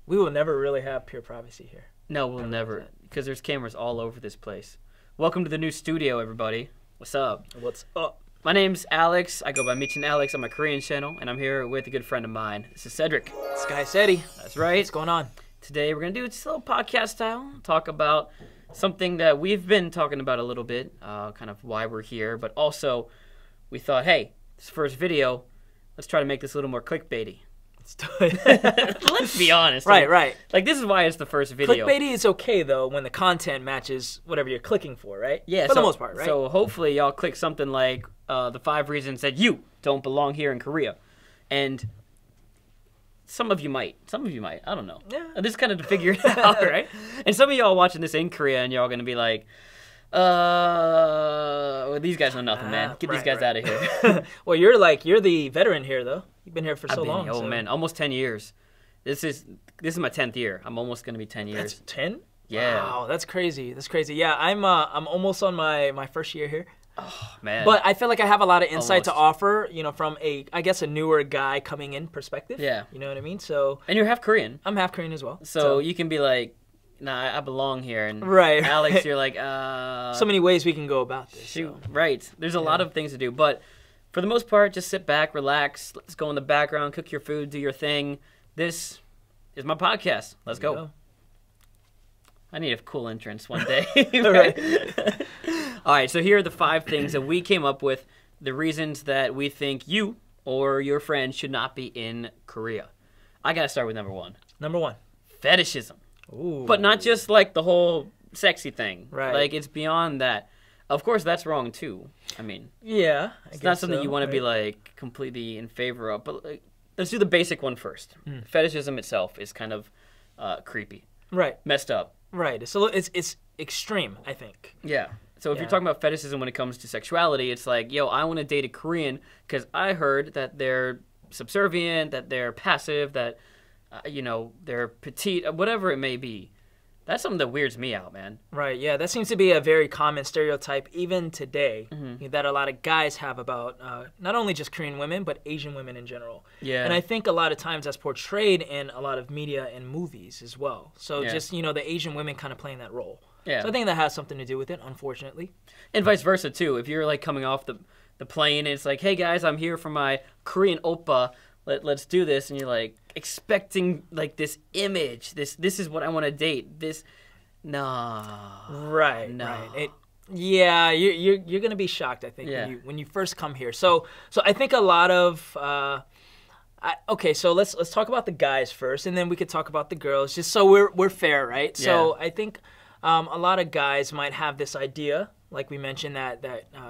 We will never really have pure privacy here. No, we'll never, because there's cameras all over this place. Welcome to the new studio, everybody. What's up? What's up? My name's Alex. I go by Michin Alex on my Korean channel, and I'm here with a good friend of mine. This is Cedric. Skycedi. That's right. What's going on? Today we're going to do just a little podcast style, talk about something that we've been talking about a little bit, kind of why we're here, but also we thought, hey, this first video, let's try to make this a little more clickbaity. Let's do it. Let's be honest. Right. Like, this is why it's the first video. Clickbaity is okay, though, when the content matches whatever you're clicking for, right? Yeah. For the most part, right? So hopefully y'all click something like the 5 reasons that you don't belong here in Korea. And some of you might. I don't know. Yeah. This is kind of to figure it out, right? And some of y'all watching this in Korea and y'all going to be like, well, these guys know nothing, man. Get these guys out of here. Well, you're the veteran here, though. You've been here for so long. Oh, man, almost 10 years. This is my 10th year. I'm almost going to be 10 years. That's 10? Yeah. Wow, that's crazy. Yeah, I'm almost on my first year here. Oh, man. But I feel like I have a lot of insight to offer, from a newer guy coming in perspective. Yeah. You know what I mean? So. And you're half Korean. I'm half Korean as well. So you can be like, nah, I belong here. And right. Alex, you're like, so many ways we can go about this. Shoot. So. Right. There's a lot of things to do. But for the most part, just sit back, relax. Let's go in the background, cook your food, do your thing. This is my podcast. Let's go. I need a cool entrance one day. Right. All right. So here are the 5 things that we came up with, the reasons that we think you or your friend should not be in Korea. I got to start with number 1. Number 1. Fetishism. Ooh. But not just like the whole sexy thing. Right. Like, it's beyond that. Of course, that's wrong too. I mean, yeah, it's not something you want to be like completely in favor of. But like, let's do the basic one first. Fetishism itself is kind of creepy. Right. Messed up. Right. So it's extreme, I think. Yeah. So if you're talking about fetishism when it comes to sexuality, it's like, yo, I want to date a Korean because I heard that they're subservient, that they're passive, that they're petite, whatever it may be. That's something that weirds me out, man. Right, yeah. That seems to be a very common stereotype even today that a lot of guys have about not only just Korean women, but Asian women in general. Yeah. And I think a lot of times that's portrayed in a lot of media and movies as well. So just, the Asian women kind of playing that role. Yeah. So I think that has something to do with it, unfortunately. And vice versa, too. If you're, like, coming off the plane and it's like, hey, guys, I'm here for my Korean oppa. Let's do this, and you're like expecting like this image. This is what I want to date. This, nah. Right. No. Right. You're gonna be shocked, I think, when you first come here. So I think a lot of okay. So let's talk about the guys first, and then we could talk about the girls, just so we're fair, right? Yeah. So I think a lot of guys might have this idea. Like we mentioned, that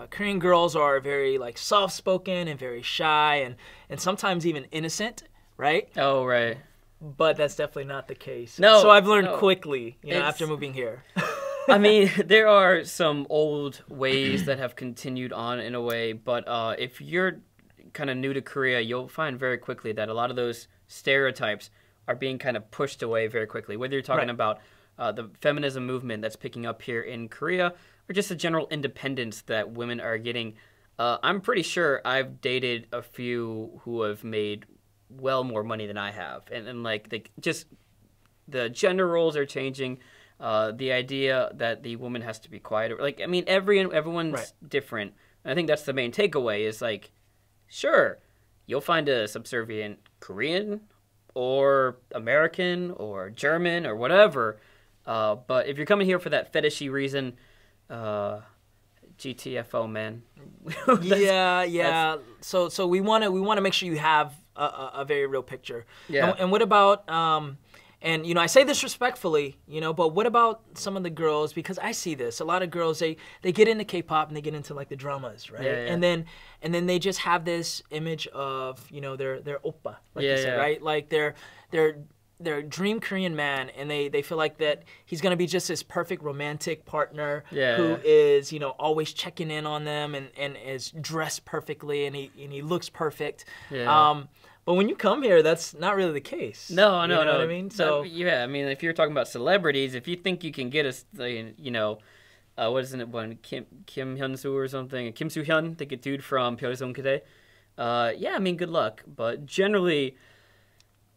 Korean girls are very like soft-spoken and very shy and sometimes even innocent, right? Oh, right. But that's definitely not the case. No. So I've learned quickly, after moving here. I mean, there are some old ways that have continued on in a way, but if you're kind of new to Korea, you'll find very quickly that a lot of those stereotypes are being kind of pushed away very quickly. Whether you're talking about the feminism movement that's picking up here in Korea, or just the general independence that women are getting. I'm pretty sure I've dated a few who have made well more money than I have. And like, just the gender roles are changing. The idea that the woman has to be quiet. Like, I mean, everyone's different. And I think that's the main takeaway is like, sure, you'll find a subservient Korean or American or German or whatever. But if you're coming here for that fetishy reason, GTFO, man. Yeah. So we want to make sure you have a very real picture. Yeah. And what about and I say this respectfully, but what about some of the girls? Because I see this. A lot of girls they get into K-pop and they get into like the dramas, right? Yeah. And then they just have this image of their oppa, like you said, right? Like their dream Korean man, and they feel like that he's gonna be just this perfect romantic partner who is always checking in on them and is dressed perfectly and he looks perfect. Yeah. But when you come here, that's not really the case. No. You know what I mean? So I mean, if you're talking about celebrities, if you think you can get us, what isn't it one Kim Hyun-soo or something, Kim Soo-hyun, the good dude from Pyeongseong Kode. I mean, good luck, but generally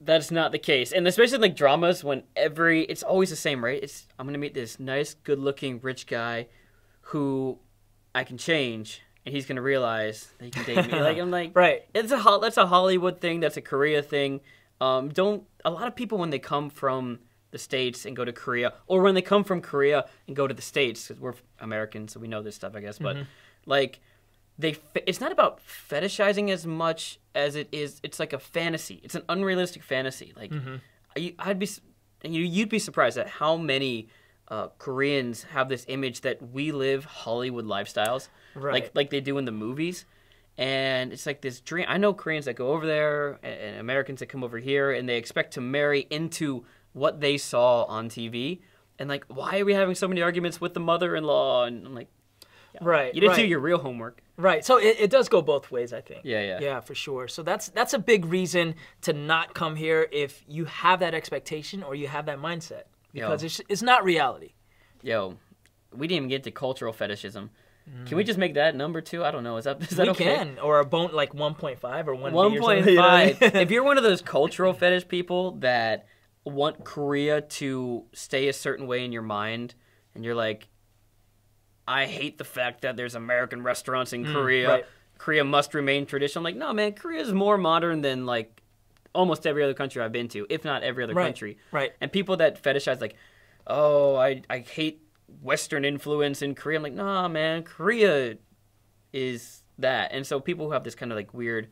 That's not the case. And especially in like dramas when it's always the same, right? I'm going to meet this nice, good-looking, rich guy who I can change, and he's going to realize that he can date me. Like, I'm like, right. That's a Hollywood thing. That's a Korea thing. A lot of people when they come from the States and go to Korea, or when they come from Korea and go to the States, because we're Americans, so we know this stuff, I guess, but like, it's not about fetishizing as much as it's like a fantasy. It's an unrealistic fantasy. Like, you'd be surprised at how many Koreans have this image that we live Hollywood lifestyles, like they do in the movies. And it's like this dream. I know Koreans that go over there and Americans that come over here, and they expect to marry into what they saw on TV. And like, why are we having so many arguments with the mother-in-law? And I'm like, yeah. Right. You didn't do your real homework. Right. So it does go both ways, I think. Yeah. Yeah, for sure. So that's a big reason to not come here if you have that expectation or you have that mindset. Because it's not reality. Yo, we didn't even get to cultural fetishism. Can we just make that number 2? I don't know. Is that okay? We can. Or a bone like 1.5 or 1 1.5. If you're one of those cultural fetish people that want Korea to stay a certain way in your mind, and you're like, I hate the fact that there's American restaurants in Korea. Right. Korea must remain traditional. I'm like, no, man, Korea is more modern than like almost every other country I've been to, if not every other country. Right. And people that fetishize like, oh, I hate Western influence in Korea. I'm like, nah, man, Korea is that. And so people who have this kind of like weird,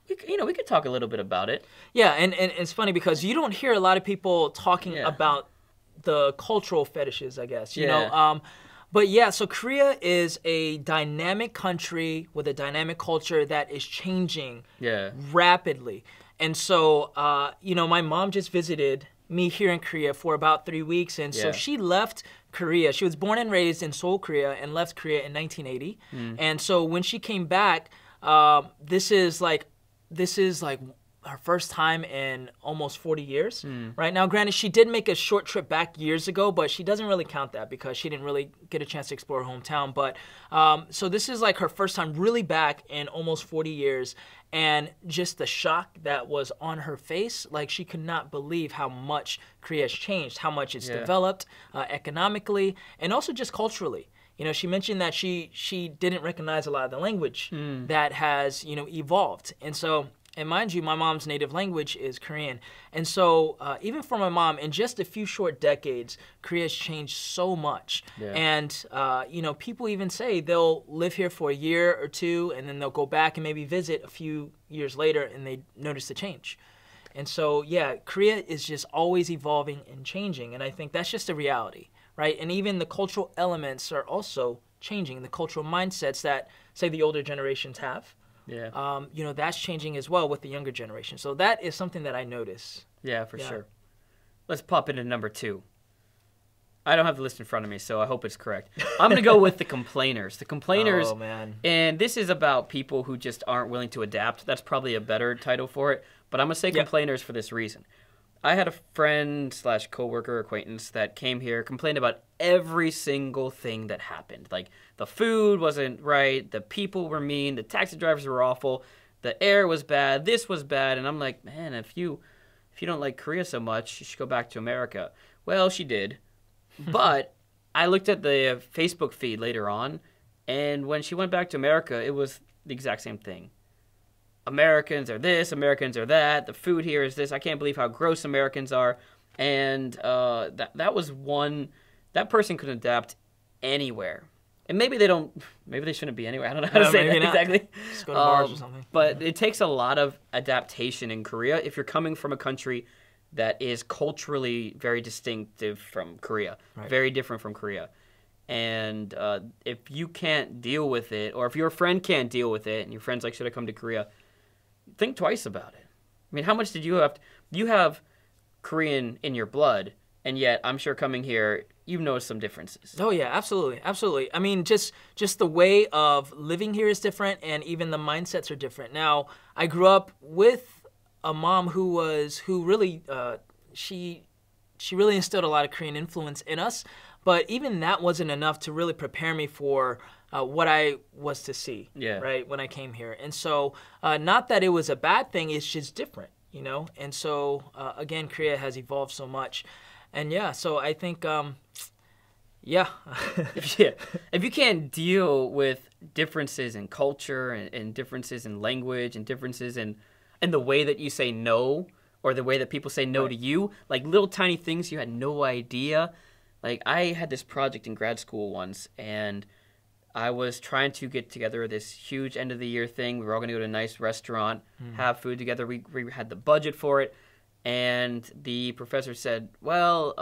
we could talk a little bit about it. Yeah, and it's funny because you don't hear a lot of people talking about the cultural fetishes, I guess, you know. But yeah, so Korea is a dynamic country with a dynamic culture that is changing rapidly. And so, my mom just visited me here in Korea for about 3 weeks. And so she left Korea. She was born and raised in Seoul, Korea, and left Korea in 1980. And so when she came back, this is like her first time in almost 40 years. Right now, granted, she did make a short trip back years ago, but she doesn't really count that because she didn't really get a chance to explore her hometown. But so this is like her first time really back in almost 40 years. And just the shock that was on her face, like she could not believe how much Korea has changed, how much it's developed economically, and also just culturally. You know, she mentioned that she didn't recognize a lot of the language that has, evolved. And so, and mind you, my mom's native language is Korean. And so even for my mom, in just a few short decades, Korea has changed so much. And, people even say they'll live here for a year or two, and then they'll go back and maybe visit a few years later, and they notice the change. And so, yeah, Korea is just always evolving and changing. And I think that's just a reality, right? And even the cultural elements are also changing. The cultural mindsets that, say, the older generations have. That's changing as well with the younger generation. So that is something that I notice. Yeah, for sure. Let's pop into number 2. I don't have the list in front of me, so I hope it's correct. I'm going to go with the complainers. The complainers, oh, man. And this is about people who just aren't willing to adapt. That's probably a better title for it, but I'm going to say complainers for this reason. I had a friend / coworker acquaintance that came here, complained about every single thing that happened. Like, the food wasn't right, the people were mean, the taxi drivers were awful, the air was bad, this was bad. And I'm like, man, if you don't like Korea so much, you should go back to America. Well, she did. But I looked at the Facebook feed later on, and when she went back to America, it was the exact same thing. Americans are this, Americans are that, the food here is this, I can't believe how gross Americans are. And that was one, that person could adapt anywhere. And maybe they shouldn't be anywhere. I don't know how to say that exactly. Just go to bars or something. But it takes a lot of adaptation in Korea if you're coming from a country that is culturally very distinctive from Korea, very different from Korea. And if you can't deal with it, or if your friend can't deal with it, and your friend's like, should I come to Korea? Think twice about it. I mean, how much did you have? You have Korean in your blood, and yet I'm sure coming here, you've noticed some differences. Oh yeah, absolutely, absolutely. I mean, just the way of living here is different, and even the mindsets are different. Now, I grew up with a mom who really she really instilled a lot of Korean influence in us, but even that wasn't enough to really prepare me for what I was to see, right, when I came here. And so, not that it was a bad thing, it's just different. you know. And so again, Korea has evolved so much, and yeah, so I think yeah. If you can't deal with differences in culture and differences in language and differences in the way that you say no, or the way that people say no to you, like little tiny things you had no idea. Like I had this project in grad school once, and I was trying to get together this huge end of the year thing. We were all going to go to a nice restaurant, have food together. We had the budget for it, and the professor said, well,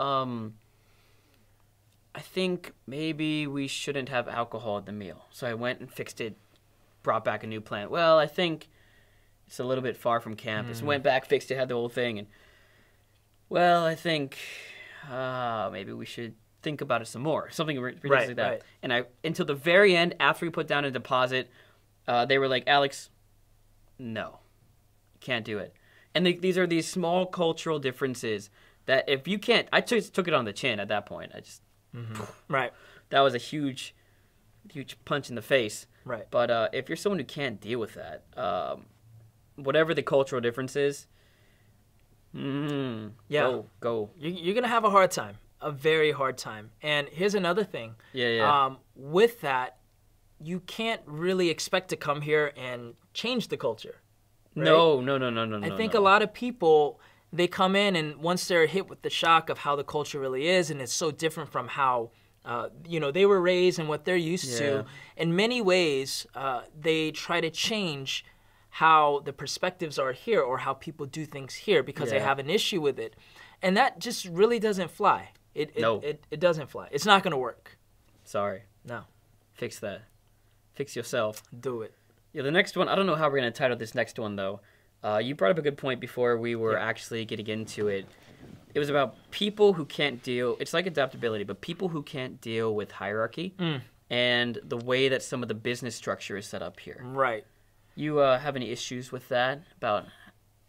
I think maybe we shouldn't have alcohol at the meal. So I went and fixed it, brought back a new plan. Well, I think it's a little bit far from campus. Went back, fixed it, had the whole thing. And, well, I think maybe we should think about it some more. Something ridiculous like that. Right. And until the very end, after we put down a deposit, they were like, Alex, no, can't do it. And these are these small cultural differences that if you can't, I took it on the chin at that point. I just... Right. That was a huge punch in the face. Right. But if you're someone who can't deal with that, whatever the cultural difference is, go. You're going to have a hard time, a very hard time. And here's another thing. With that, you can't really expect to come here and change the culture. Right? No. I think a lot of people... They come in, and once they're hit with the shock of how the culture really is, and it's so different from how, they were raised and what they're used to, in many ways, they try to change how the perspectives are here or how people do things here because they have an issue with it. And that just really doesn't fly. It doesn't fly. It's not going to work. Sorry. No. Fix that. Fix yourself. Do it. Yeah, the next one, I don't know how we're going to title this next one, though. You brought up a good point before we were actually getting into it. It was about people who can't deal, it's like adaptability, but people who can't deal with hierarchy and the way that some of the business structure is set up here. Right. You have any issues with that, about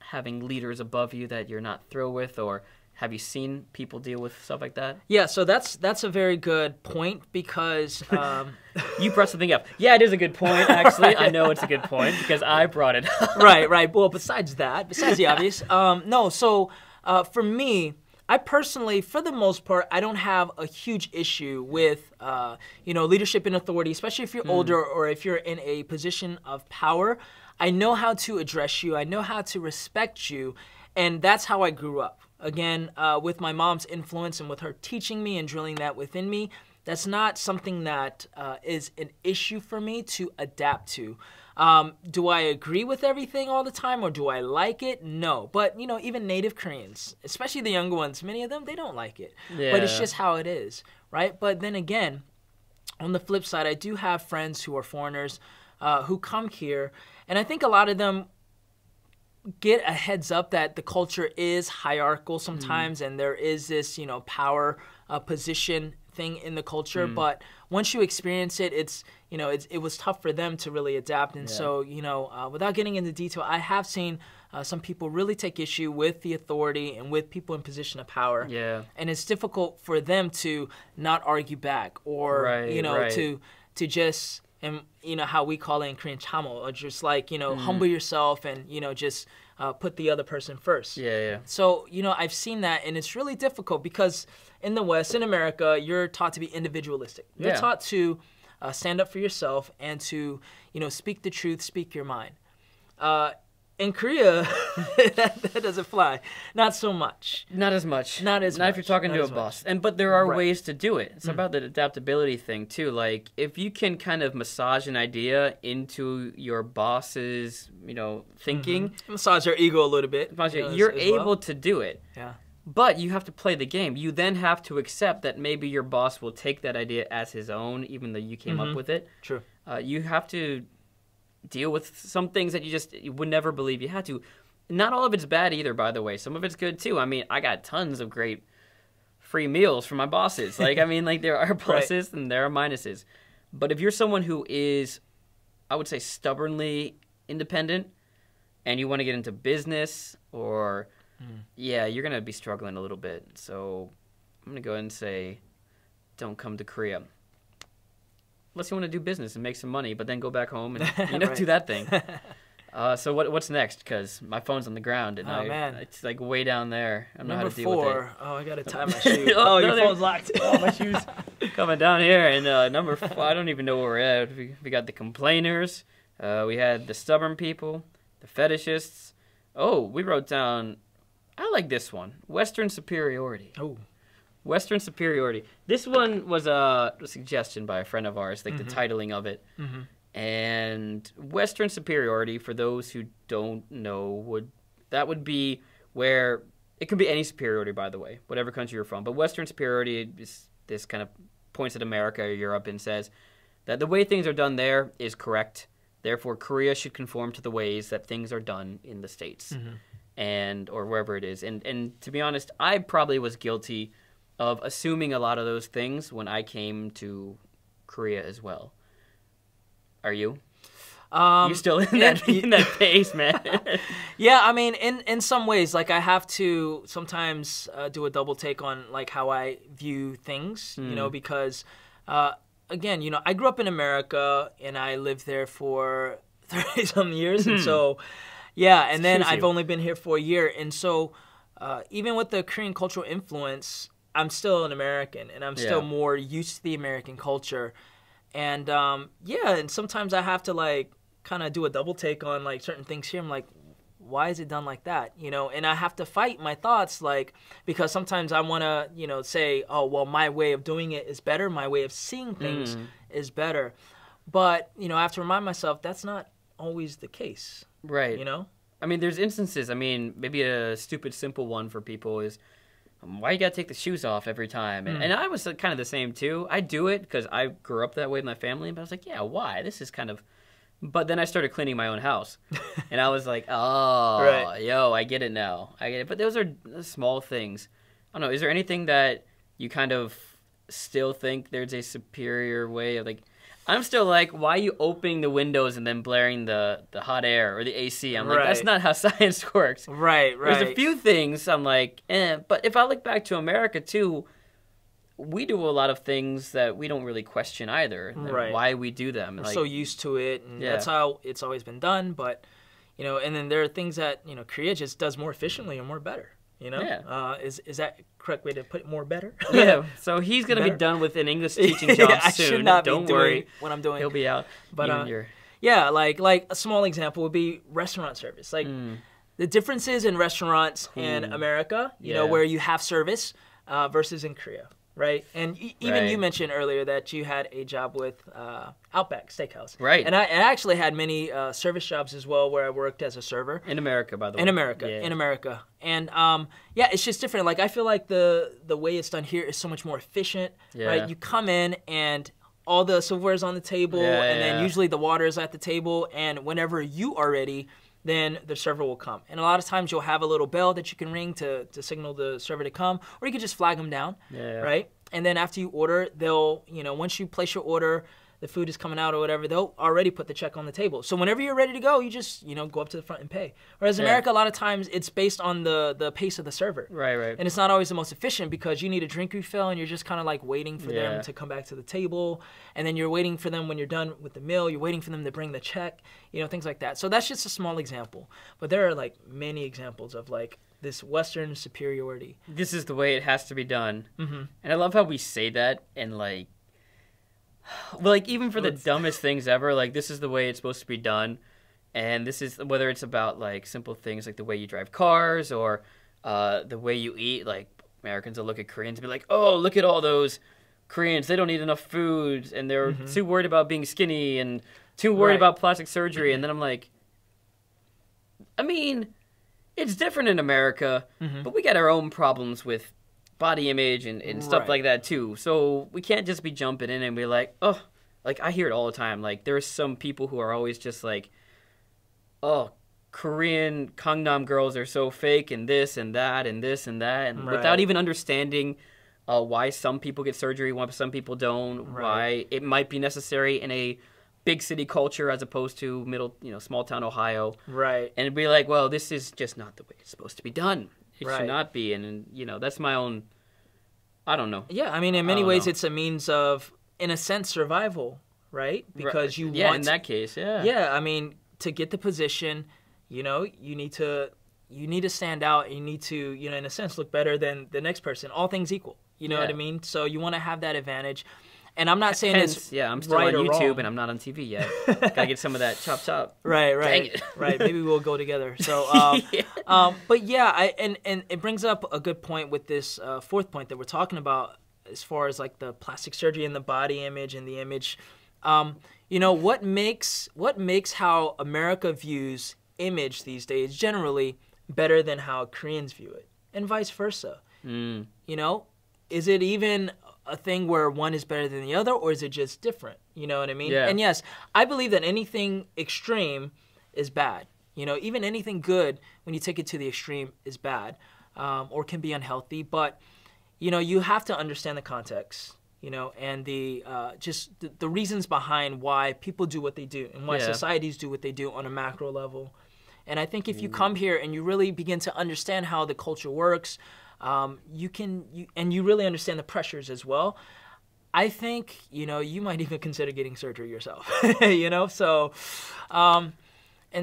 having leaders above you that you're not thrilled with, or have you seen people deal with stuff like that? Yeah, so that's a very good point because... You brought something up. Yeah, it is a good point, actually. I know it's a good point because I brought it up. Right. Well, besides the obvious. For me, I personally, for the most part, I don't have a huge issue with, leadership and authority, especially if you're older or if you're in a position of power. I know how to address you. I know how to respect you, and that's how I grew up. Again, with my mom's influence and with her teaching me and drilling that within me, that's not something that is an issue for me to adapt to. Do I agree with everything all the time, or do I like it? No. But, even native Koreans, especially the younger ones, many of them, they don't like it. Yeah. But it's just how it is, right? But then again, on the flip side, I do have friends who are foreigners who come here, and I think a lot of them get a heads up that the culture is hierarchical sometimes, and there is this, power position thing in the culture. But once you experience it, it was tough for them to really adapt. And so, without getting into detail, I have seen some people really take issue with the authority and with people in position of power. Yeah. And it's difficult for them to not argue back or, to just... And how we call it in Korean, chamo, or just like, humble yourself and, just put the other person first. Yeah. So, I've seen that, and it's really difficult because in the West, in America, you're taught to be individualistic. You're taught to stand up for yourself and to, speak the truth, speak your mind. In Korea, that doesn't fly. Not so much. Not as much. Not if you're talking to a boss. But there are ways to do it. It's about the adaptability thing, too. Like, if you can kind of massage an idea into your boss's, thinking. Massage your ego a little bit. You're able to do it. Yeah. But you have to play the game. You then have to accept that maybe your boss will take that idea as his own, even though you came up with it. True. You have to deal with some things that you would never believe you had to. Not all of it's bad either, by the way. Some of it's good too. I mean, I got tons of great free meals from my bosses. There are pluses and there are minuses. But if you're someone who is, I would say, stubbornly independent and you want to get into business or, you're going to be struggling a little bit. So I'm going to go ahead and say, don't come to Korea. Unless you want to do business and make some money, but then go back home and do that thing. So what's next? Because my phone's on the ground and man, it's like way down there. I don't know how to deal number with 4. it. Oh, I gotta tie my shoe. Oh, your phone's locked. Oh, my shoe's coming down here. And number 4, I don't even know where we're at. We got the complainers. We had the stubborn people, the fetishists. Oh, we wrote down. I like this one. Western superiority. Oh. Western superiority. This one was a suggestion by a friend of ours, like the titling of it. And Western superiority, for those who don't know, would be where it can be any superiority, by the way, whatever country you're from. But Western superiority is this kind of points at America or Europe and says that the way things are done there is correct. Therefore, Korea should conform to the ways that things are done in the States and or wherever it is. And to be honest, I probably was guilty of assuming a lot of those things when I came to Korea as well. Are you? You still in that phase, man? Yeah, I mean, in some ways, like I have to sometimes do a double take on like how I view things, you know, because again, you know, I grew up in America and I lived there for 30-some years, and so yeah, and then I've only been here for a year, and so even with the Korean cultural influence, I'm still an American, and I'm still more used to the American culture. And and sometimes I have to like kind of do a double take on like certain things here. I'm like, why is it done like that? You know, and I have to fight my thoughts, like, because sometimes I want to, you know, say, oh, well, my way of doing it is better. My way of seeing things is better. But, you know, I have to remind myself that's not always the case. Right. You know? I mean, there's instances. I mean, maybe a stupid, simple one for people is, why you gotta take the shoes off every time? And I was kind of the same too. I do it because I grew up that way with my family, but I was like, yeah, why? This is kind of... But then I started cleaning my own house, and I was like, oh, yo, I get it now. I get it. But those are small things. I don't know. Is there anything that you kind of still think there's a superior way of, like... I'm still like, why are you opening the windows and then blaring the hot air or the AC? I'm like, that's not how science works. Right. There's a few things I'm like, But if I look back to America, too, we do a lot of things that we don't really question either. Right. Why we do them. We're so used to it, and that's how it's always been done. But, you know, and then there are things that, you know, Korea just does more efficiently and more better. You know? Yeah. Is that correct way to put it, more better? Yeah. So he's going to be done with an English teaching job I soon. Should not Don't be worry. Doing what I'm doing. He'll be out. But yeah, like a small example would be restaurant service. Like the differences in restaurants in America, you know, where you have service versus in Korea. Right, and even you mentioned earlier that you had a job with Outback Steakhouse. Right, and I actually had many service jobs as well where I worked as a server. In America, by the way. In America, and it's just different. Like I feel like the way it's done here is so much more efficient. Yeah. Right, you come in and all the silverware is on the table, and then usually the water is at the table, and whenever you are ready, then the server will come. And a lot of times you'll have a little bell that you can ring to signal the server to come, or you can just flag them down, right? And then after you order, they'll, you know, once you place your order, the food is coming out or whatever, they'll already put the check on the table. So whenever you're ready to go, you just, you know, go up to the front and pay. Whereas in America, a lot of times it's based on the pace of the server. Right. And it's not always the most efficient because you need a drink refill and you're just kind of like waiting for them to come back to the table. And then you're waiting for them when you're done with the meal. You're waiting for them to bring the check, you know, things like that. So that's just a small example. But there are like many examples of like this Western superiority. This is the way it has to be done. And I love how we say that and like, well, like even for the dumbest things ever, like this is the way it's supposed to be done, and this is whether it's about like simple things like the way you drive cars or the way you eat. Like Americans will look at Koreans and be like, "Oh, look at all those Koreans! They don't eat enough food, and they're too worried about being skinny and too worried about plastic surgery." And then I'm like, I mean, it's different in America, but we got our own problems with body image and stuff like that too. So we can't just be jumping in and be like, oh, like I hear it all the time. Like there's some people who are always just like, oh, Korean Gangnam girls are so fake and this and that and this and that. And without even understanding why some people get surgery, why some people don't, why it might be necessary in a big city culture as opposed to middle, you know, small town Ohio. Right. And be like, well, this is just not the way it's supposed to be done. It should not be, and you know that's my own. I don't know. Yeah, I mean, in many ways, it's a means of, in a sense, survival, right? Because you want. in that case, Yeah, I mean, to get the position, you need to stand out. You need to, in a sense, look better than the next person. All things equal. You know what I mean? So you want to have that advantage. And I'm not saying it's I'm still right on or YouTube wrong. and I'm not on TV yet. Gotta get some of that chop. Right. Dang it. Right. Maybe we'll go together. So, but yeah, and it brings up a good point with this fourth point that we're talking about, as far as like the plastic surgery and the body image and the image. What makes how America views image these days generally better than how Koreans view it, and vice versa. Is it even a thing where one is better than the other, or is it just different? You know what I mean? Yeah. And yes, I believe that anything extreme is bad. Even anything good, when you take it to the extreme, is bad, or can be unhealthy. But you have to understand the context, and the reasons behind why people do what they do and why societies do what they do on a macro level. And I think if you come here and you really begin to understand how the culture works, you really understand the pressures as well, I think, you might even consider getting surgery yourself,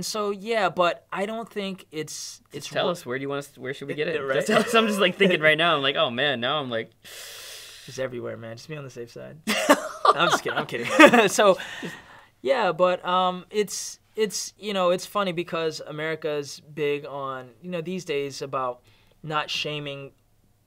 So, yeah, but I don't think it's Tell us, where should we get it? Right? Tell us. I'm just like thinking right now. I'm like, oh man, now I'm like, it's everywhere, man. Just be on the safe side. I'm just kidding. I'm kidding. So, yeah, but it's funny because America's big on these days about not shaming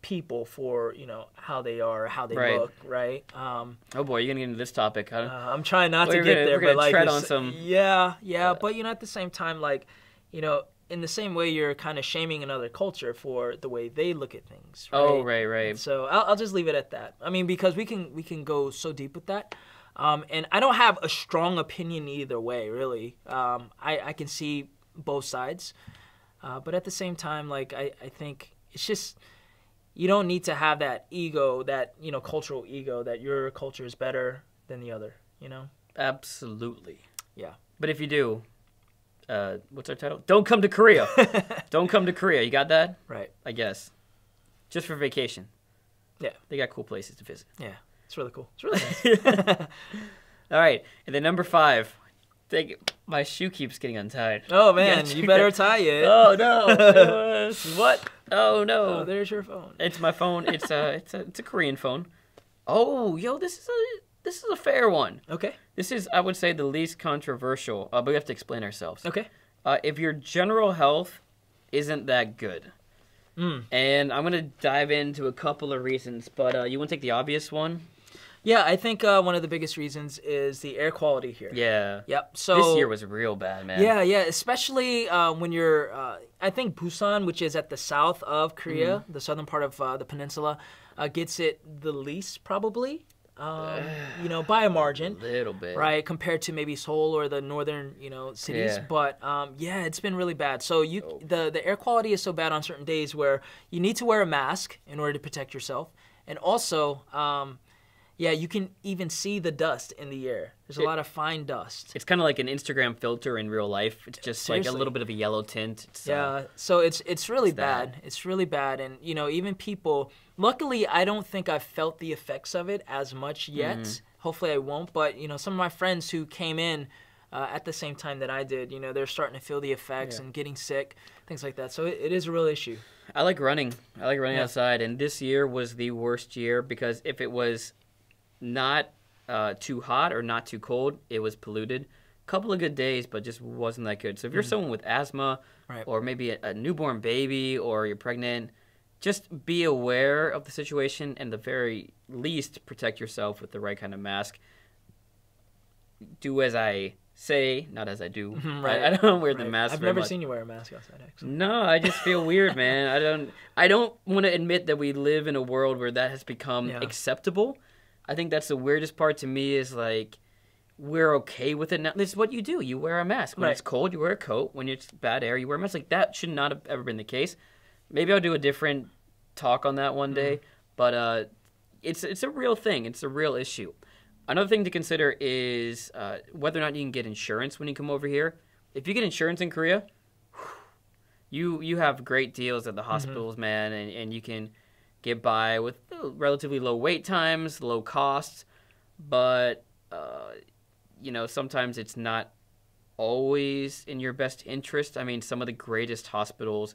people for how they are, how they look, right? Oh boy, you're gonna get into this topic, huh? I'm trying not to get there, but like tread on some. Yeah, but at the same time, like in the same way, you're kind of shaming another culture for the way they look at things. Right? Oh, right. So I'll just leave it at that. I mean, because we can go so deep with that. And I don't have a strong opinion either way, really. I can see both sides. But at the same time, like, I think it's just, you don't need to have that ego, that, cultural ego, that your culture is better than the other, Absolutely. Yeah. But if you do, what's our title? Don't come to Korea. Don't come to Korea. You got that? Right. I guess. Just for vacation. Yeah. They got cool places to visit. Yeah. It's really cool. It's really nice. All right. And then number 5. My shoe keeps getting untied. Oh, man. You better tie it. Oh, no. What? Oh, no. Oh, there's your phone. It's my phone. It's a Korean phone. Oh, yo, this is a fair one. Okay. This is, I would say, the least controversial, but we have to explain ourselves. Okay. If your general health isn't that good, and I'm going to dive into a couple of reasons, but you want to take the obvious one? Yeah, I think one of the biggest reasons is the air quality here. Yeah. Yep. So this year was real bad, man. Yeah, especially when you're, I think Busan, which is at the south of Korea, the southern part of the peninsula, gets it the least probably, by a margin. A little bit. Right, compared to maybe Seoul or the northern, cities. Yeah. But, it's been really bad. So the air quality is so bad on certain days where you need to wear a mask in order to protect yourself. And also, you can even see the dust in the air. There's a lot of fine dust. It's kind of like an Instagram filter in real life. It's just Seriously. like a little bit of a yellow tint. So it's really bad. It's really bad. And, even people, luckily, I don't think I've felt the effects of it as much yet. Hopefully I won't. But, some of my friends who came in at the same time that I did, they're starting to feel the effects and getting sick, things like that. So it is a real issue. I like running. Outside. And this year was the worst year because if it was not too hot or not too cold, it was polluted. Couple of good days, but just wasn't that good. So if you're someone with asthma, or maybe a newborn baby, or you're pregnant, just be aware of the situation, and the very least protect yourself with the right kind of mask. Do as I say, not as I do. Right. I don't wear the mask. I've very never much. seen you wear a mask outside, actually. No, I just feel weird, man. I don't want to admit that we live in a world where that has become acceptable. I think that's the weirdest part to me is, like, we're okay with it now. This is what you do. You wear a mask. When it's cold, you wear a coat. When it's bad air, you wear a mask. Like, that should not have ever been the case. Maybe I'll do a different talk on that one day. But it's a real thing. It's a real issue. Another thing to consider is whether or not you can get insurance when you come over here. If you get insurance in Korea, you have great deals at the hospitals, man, and you can get by with relatively low wait times, low costs, but sometimes it's not always in your best interest. I mean, some of the greatest hospitals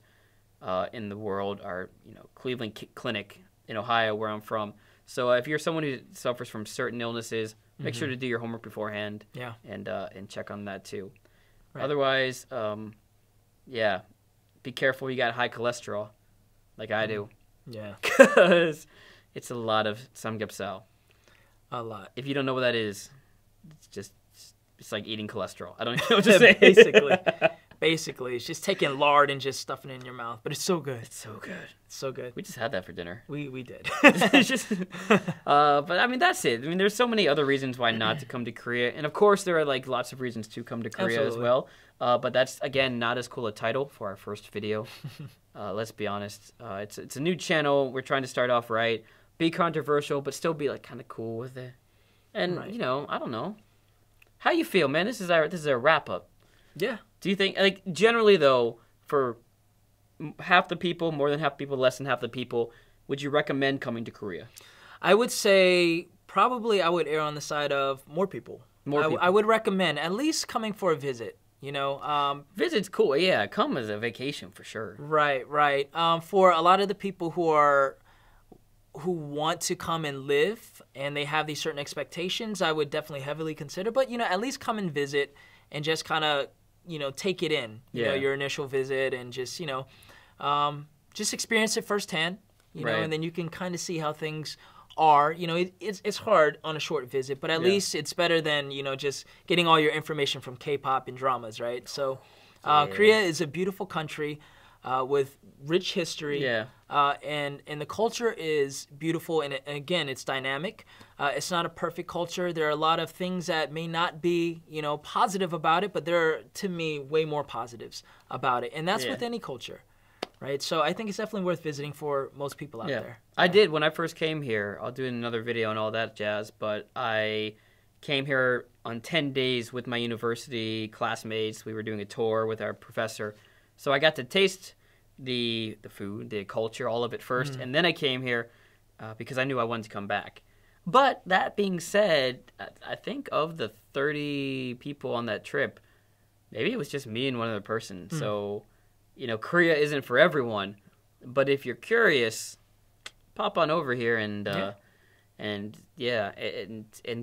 in the world are, Cleveland Clinic in Ohio, where I'm from. So if you're someone who suffers from certain illnesses, make sure to do your homework beforehand. Yeah. And check on that too. Right. Otherwise, be careful. You got high cholesterol, like I do. Yeah. Because it's a lot of samgyeopsal. A lot. If you don't know what that is, it's like eating cholesterol. I don't even know what to say. Basically, it's just taking lard and just stuffing it in your mouth. But it's so good. It's so good. It's so good. We just had that for dinner. We did. But I mean, that's it. I mean, there's so many other reasons why not to come to Korea, and of course, there are like lots of reasons to come to Korea as well. But that's again not as cool a title for our first video. Let's be honest. It's a new channel. We're trying to start off right, be controversial, but still be like kind of cool with it. And I don't know. How you feel, man? This is a wrap up. Yeah. Do you think, like, generally though, for half the people, more than half the people, less than half the people, would you recommend coming to Korea? I would say probably I would err on the side of more people. I would recommend at least coming for a visit. Visit's cool. Yeah, come as a vacation for sure. Right. For a lot of the people who want to come and live and they have these certain expectations, I would definitely heavily consider. But at least come and visit and just kind of take it in. Your initial visit and just experience it firsthand. And then you can kind of see how things are. It's hard on a short visit, but at least it's better than just getting all your information from K-pop and dramas, right? So Korea is a beautiful country with rich history. And the culture is beautiful, and again, it's dynamic. It's not a perfect culture. There are a lot of things that may not be, positive about it, but there are, to me, way more positives about it. And that's with any culture, right? So I think it's definitely worth visiting for most people out there. I did when I first came here. I'll do another video on all that jazz, but I came here on 10 days with my university classmates. We were doing a tour with our professor. So I got to taste the food, the culture, all of it first, and then I came here because I knew I wanted to come back. But that being said, I think of the 30 people on that trip, maybe it was just me and one other person. So, Korea isn't for everyone, but if you're curious, pop on over here and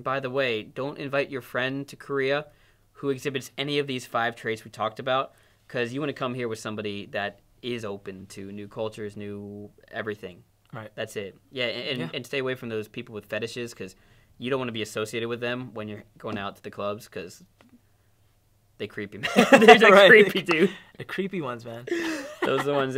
by the way, don't invite your friend to Korea who exhibits any of these 5 traits we talked about, because you want to come here with somebody that is open to new cultures, new everything. Right. That's it. And stay away from those people with fetishes, because you don't want to be associated with them when you're going out to the clubs, because they creepy, man. They're like creepy, dude. The creepy ones, man. Those are the ones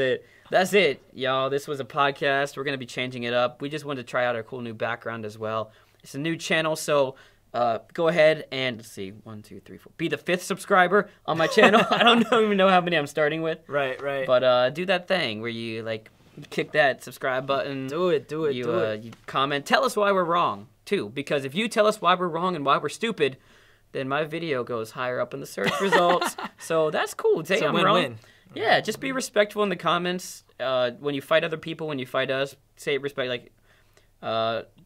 That's it, y'all. This was a podcast. We're going to be changing it up. We just wanted to try out our cool new background as well. It's a new channel, so go ahead and, let's see, 1, 2, 3, 4. Be the 5th subscriber on my channel. I don't even know how many I'm starting with. Right. But do that thing where you, kick that subscribe button. Do it. You comment. Tell us why we're wrong, too. Because if you tell us why we're wrong and why we're stupid, then my video goes higher up in the search results. So that's cool. Say I'm wrong. Win. Yeah, just be respectful in the comments. When you fight other people, when you fight us, say respect.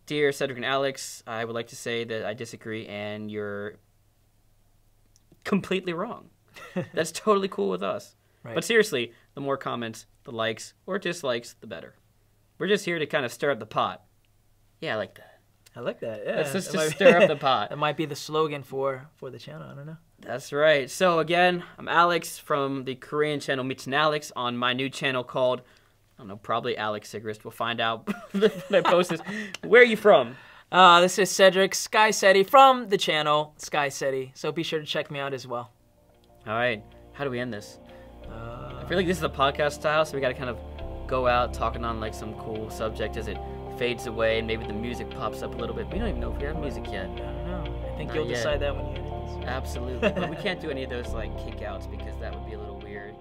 Dear Cedric and Alex, I would like to say that I disagree and you're completely wrong. That's totally cool with us. Right. But seriously, the more comments, the likes, or dislikes, the better. We're just here to kind of stir up the pot. Yeah, I like that. I like that, yeah. Let's just stir up the pot. That might be the slogan for the channel, I don't know. That's right. So again, I'm Alex from the Korean channel Meets and Alex on my new channel called, I don't know, probably Alexsigrist. We'll find out when I post this. Where are you from? This is Cedric Skycedi from the channel Skycedi. So be sure to check me out as well. All right. How do we end this? I feel like this is a podcast style, so we got to kind of go out talking on some cool subject as it fades away and maybe the music pops up a little bit. We don't even know if we have music yet. I don't know. I think you'll decide that when you edit this. Absolutely. But we can't do any of those kick outs because that would be a little weird.